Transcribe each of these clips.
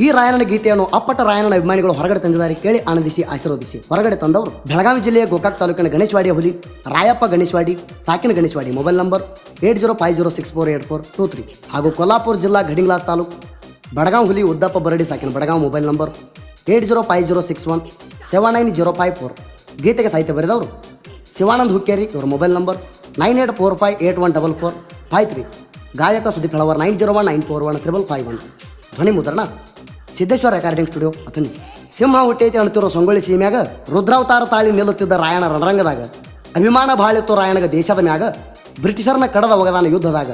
ಈ ರಾಯಣ್ಣನ ಗೀತೆಯನ್ನು ಅಪ್ಪಟ ರಾಯಣ್ಣನ ಅಭಿಮಾನಿಗಳು ಹೊರಗಡೆ ತಂದಿದ್ದಾರೆ. ಕೇಳಿ ಆನಂದಿಸಿ ಆಶೀರ್ವದಿಸಿ. ಹೊರಗಡೆ ತಂದವರು ಬೆಳಗಾವಿ ಜಿಲ್ಲೆಯ ಗೋಕಾಕ್ ತಾಲೂಕಿನ ಗಣೇಶವಾಡಿಯ ಹುಲಿ ರಾಯಪ್ಪ ಗಣೇಶವಾಡಿ, ಸಾಕಿನ ಗಣೇಶವಾಡಿ. ಮೊಬೈಲ್ ನಂಬರ್ 8050648423 ಹಾಗೂ ಕೊಲ್ಲಾಪುರ ಜಿಲ್ಲಾ ಗಡಿಂಗ್ಲಾಸ್ ತಾಲೂಕು ಬಡಗಾಂವ್ ಹುಲಿ ಉದ್ದಪ್ಪ ಬರಡಿ ಸಾಕಿನ ಬಡಗಾಂವ್. Mobile number 8050617904. ಗೀತೆಗೆ ಸಾಹಿತ್ಯ ಬರೆದವರು ಶಿವಾನಂದ್ ಹುಕ್ಕೇರಿ. ಇವರ ಮೊಬೈಲ್ ನಂಬರ್ 9845814453. ಗಾಯಕ ಸುದೀಪ್ ಹಳವರ್ 9019415551. ಧ್ವನಿ ಮುದ್ರಣ ಸಿದ್ದೇಶ್ವರ ರೆಕಾರ್ಡಿಂಗ್ ಸ್ಟುಡಿಯೋ ಅಥಣಿ. ಸಿಂಹ ಹುಟ್ಟೈತಿ ಅಣ್ತಿರೋ ಸಂಗೊಳ್ಳಿ ಸೀಮ್ಯಾಗ ರುದ್ರಾವತಾರ ತಾಳಿ ನಿಲ್ಲುತ್ತಿದ್ದ ರಾಯಣ ರಣರಂಗದಾಗ ಅಭಿಮಾನ ಬಾಳಿತ್ತು ರಾಯಣಗ ದೇಶದ ಮ್ಯಾಗ ಬ್ರಿಟಿಷರ್ನ ಕಡದ ಒಗದಾನ ಯುದ್ಧದಾಗ.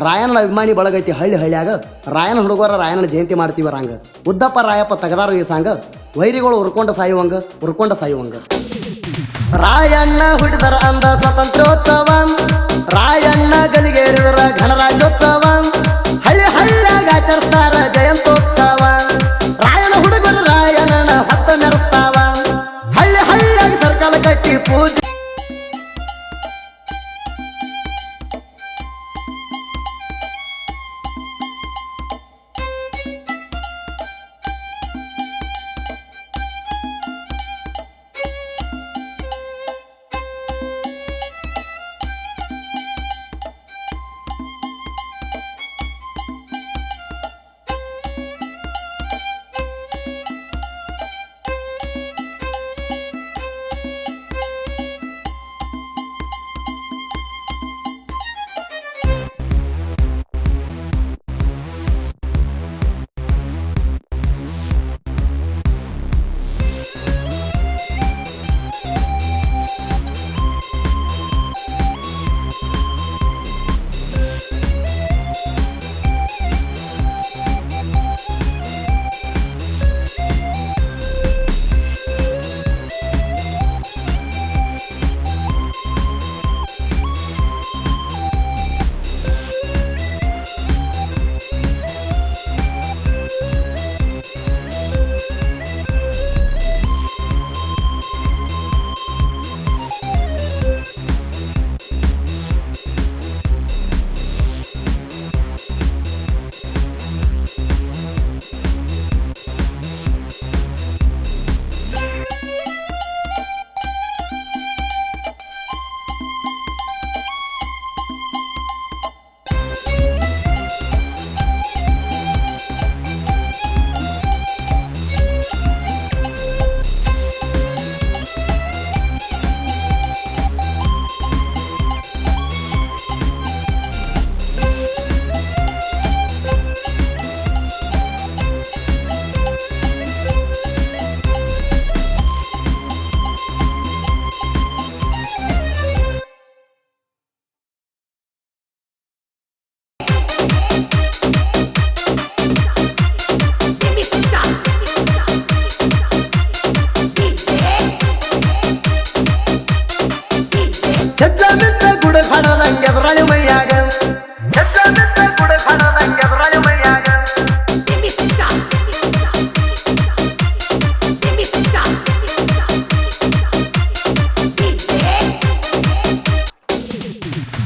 ರಾಯಣನ ಅಭಿಮಾನಿ ಬಳಗೈತಿ ಹಳ್ಳಿ ಹಳ್ಳಿಯಾಗ ರಾಯಣ ಹುಡುಗರ ರಾಯಣನ ಜಯಂತಿ ಮಾಡ್ತೀವ ರಾಂಗ. ಉದ್ದಪ್ಪ ರಾಯಪ್ಪ ತಗದಾರು ಈ ಸಾಂಗ ವೈರಿಗಳು ಉರ್ಕೊಂಡ ಸಾಯುವಂಗ. ರಾಯಣ್ಣ ಹುಟ್ಟಿದರ ಅಂದ ಸ್ವಾತಂತ್ರ್ಯೋತ್ಸವ, ರಾಯಣ್ಣ ಗಲಿಗೇರಿದರ ಗಣರಾಜ್ಯೋತ್ಸವ, ಹಳ್ಳಿ ಹಳ್ಳಿಯಾಗ ಆಚರಿಸ್ತಾರ ಜಯಂತ್ಯೋತ್ಸವ. ರಾಯಣ ಹುಡುಗರು ರಾಯಣ್ಣನ ಹೊತ್ತ ಮೆರೆಸ್ತಾವ, ಹಳ್ಳಿ ಹಳ್ಳಿಯಾಗಿ ಸರ್ಕಲ್ ಕಟ್ಟಿ ಪೂಜೆ.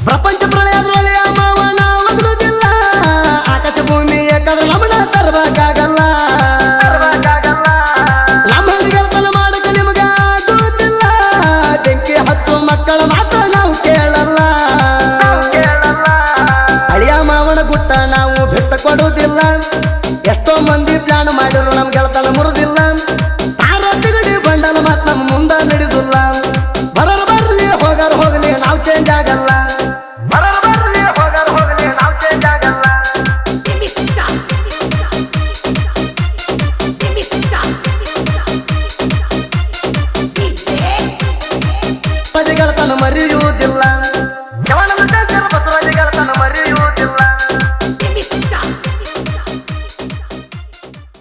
ಪ್ರಪಂಚ ಪ್ರಳಯದ್ರೊಳೆ ಮಾವನ ಒಗಲುದಿಲ್ಲ, ಆಕಾಶ ಭೂಮಿ ಯಾಕಂದ್ರೆ ನಮ್ಮನ್ನ ತರಬೇಕಾಗಲ್ಲ. ನಮ್ಮ ಹಳ್ಳಿಗಳತನ ಮಾಡಕ ನಿಮಗ ಆಗುತ್ತಿಲ್ಲ, ಬೆಂಕಿ ಹತ್ತು ಮಕ್ಕಳ ಮಾತ್ರ ನಾವು ಕೇಳಲ್ಲ. ಅಳಿಯ ಮಾವನ ಗುಟ್ಟ ನಾವು ಬಿಟ್ಟು ಕೊಡುವುದಿಲ್ಲ, ಎಷ್ಟೋ ಮಂದಿ ಪ್ಲಾನ್ ಮಾಡಿದ್ರು ನಮ್ ಗೆಳತನ ಮುರುದಿಲ್ಲ. ತಾರತಿಗಡಿ ಬಂಡಲ ಮಾತ್ ನಮ್ಮ ಮುಂದ ನಡೆದಿಲ್ಲ. ಬರರು ಬರ್ಲಿ ಹೋಗರು ಹೋಗ್ಲಿ ನಾವು ಚೇಂಜ್ ಆಗಲ್ಲ. ಮರಿಯುವುದಿಲ್ಲ.